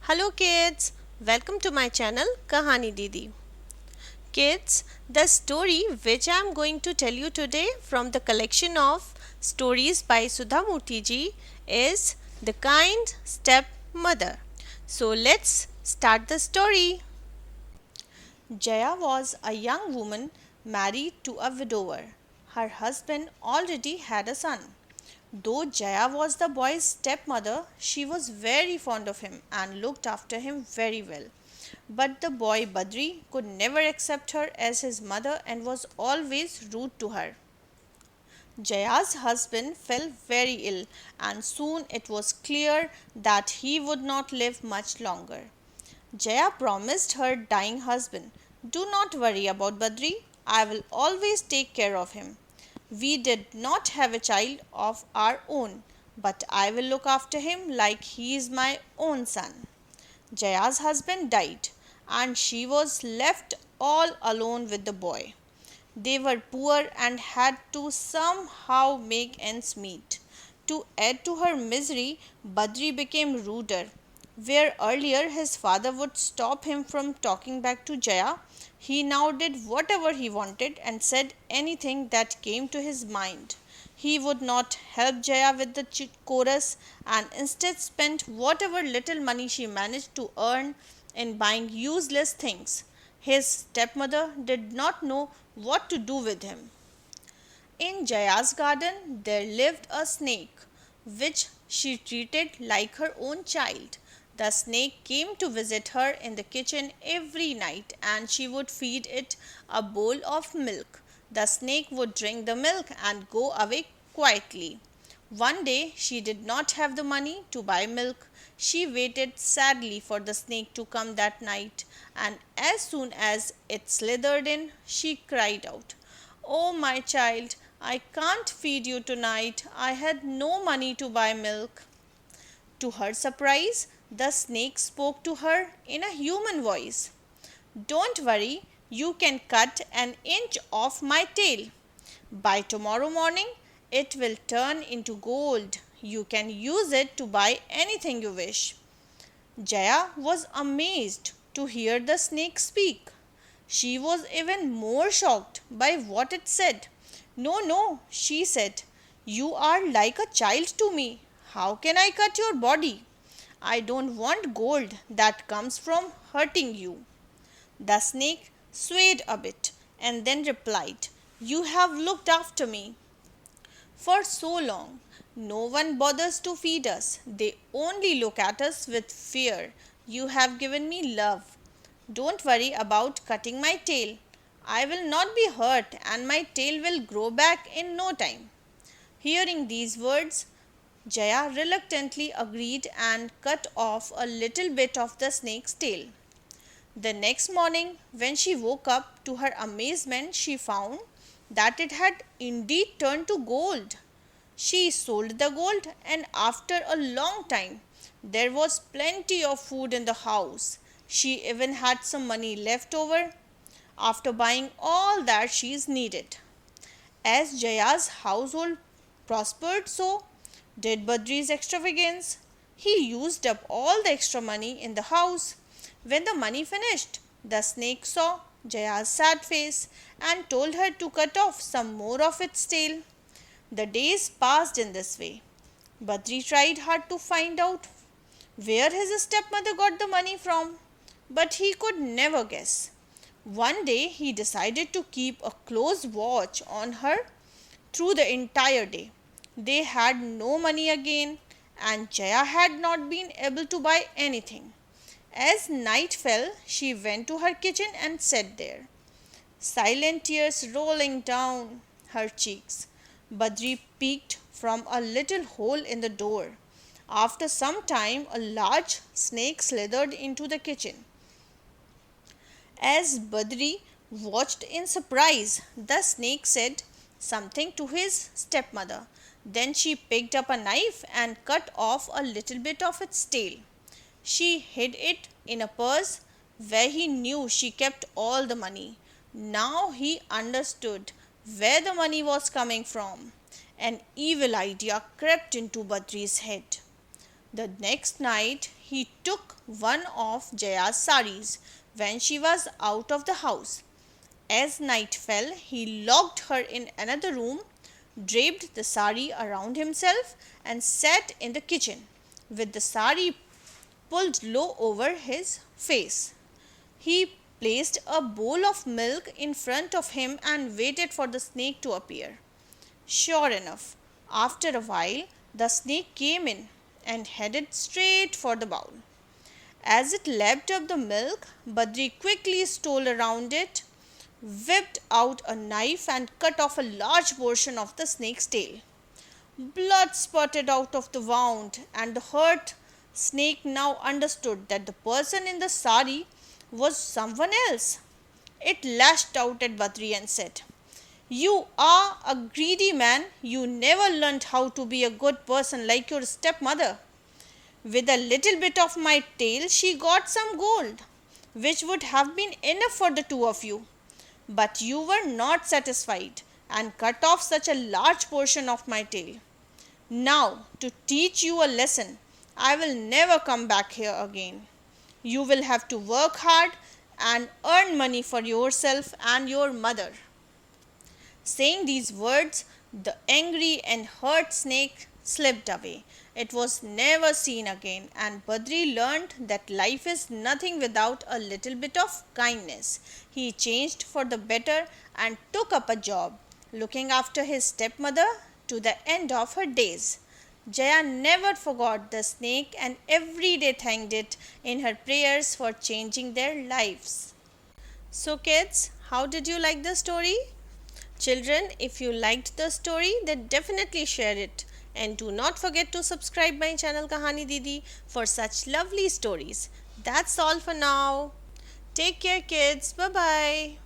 Hello kids, welcome to my channel Kahani Didi. Kids, the story which I am going to tell you today from the collection of stories by Sudha Murthy ji is The Kind Stepmother. So let's start the story. Jaya was a young woman married to a widower. Her husband already had a son. Though Jaya was the boy's stepmother, she was very fond of him and looked after him very well. But the boy Badri could never accept her as his mother and was always rude to her. Jaya's husband fell very ill, and soon it was clear that he would not live much longer. Jaya promised her dying husband, "Do not worry about Badri, I will always take care of him. We did not have a child of our own, but I will look after him like he is my own son." Jaya's husband died, and she was left all alone with the boy. They were poor and had to somehow make ends meet. To add to her misery, Badri became ruder. Where earlier his father would stop him from talking back to Jaya, he now did whatever he wanted and said anything that came to his mind. He would not help Jaya with the chorus and instead spent whatever little money she managed to earn in buying useless things. His stepmother did not know what to do with him. In Jaya's garden there lived a snake, which she treated like her own child. The snake came to visit her in the kitchen every night and she would feed it a bowl of milk. The snake would drink the milk and go away quietly. One day she did not have the money to buy milk. She waited sadly for the snake to come that night, and as soon as it slithered in, she cried out, "Oh, my child, I can't feed you tonight. I had no money to buy milk." To her surprise, the snake spoke to her in a human voice. "Don't worry, you can cut an inch off my tail. By tomorrow morning, it will turn into gold. You can use it to buy anything you wish." Jaya was amazed to hear the snake speak. She was even more shocked by what it said. "No, no," she said. "You are like a child to me. How can I cut your body? I don't want gold that comes from hurting you." The snake swayed a bit and then replied, "You have looked after me for so long. No one bothers to feed us. They only look at us with fear. You have given me love. Don't worry about cutting my tail. I will not be hurt and my tail will grow back in no time." Hearing these words, Jaya reluctantly agreed and cut off a little bit of the snake's tail. The next morning, when she woke up, to her amazement, she found that it had indeed turned to gold. She sold the gold, and after a long time, there was plenty of food in the house. She even had some money left over after buying all that she needed. As Jaya's household prospered, so did Badri's extravagance. He used up all the extra money in the house. When the money finished, the snake saw Jaya's sad face and told her to cut off some more of its tail. The days passed in this way. Badri tried hard to find out where his stepmother got the money from, but he could never guess. One day he decided to keep a close watch on her through the entire day. They had no money again, and Jaya had not been able to buy anything. As night fell, she went to her kitchen and sat there, silent tears rolling down her cheeks. Badri peeked from a little hole in the door. After some time, a large snake slithered into the kitchen. As Badri watched in surprise, the snake said something to his stepmother. Then she picked up a knife and cut off a little bit of its tail. She hid it in a purse where he knew she kept all the money. Now he understood where the money was coming from. An evil idea crept into Badri's head. The next night he took one of Jaya's saris when she was out of the house. As night fell, he locked her in another room, draped the sari around himself, and sat in the kitchen with the sari pulled low over his face. He placed a bowl of milk in front of him and waited for the snake to appear. Sure enough, after a while, the snake came in and headed straight for the bowl. As it lapped up the milk, Badri quickly stole around it, whipped out a knife, and cut off a large portion of the snake's tail. Blood spurted out of the wound, and the hurt snake now understood that the person in the sari was someone else. It lashed out at Badri and said, "You are a greedy man. You never learned how to be a good person like your stepmother. With a little bit of my tail, she got some gold, which would have been enough for the two of you. But you were not satisfied and cut off such a large portion of my tail. Now, to teach you a lesson, I will never come back here again. You will have to work hard and earn money for yourself and your mother." Saying these words, the angry and hurt snake slipped away. It was never seen again, and Badri learned that life is nothing without a little bit of kindness. He changed for the better and took up a job looking after his stepmother to the end of her days. Jaya never forgot the snake and every day thanked it in her prayers for changing their lives. So kids, how did you like the story? Children, if you liked the story, then definitely share it. And do not forget to subscribe my channel Kahani Didi for such lovely stories. That's all for now. Take care kids. Bye bye.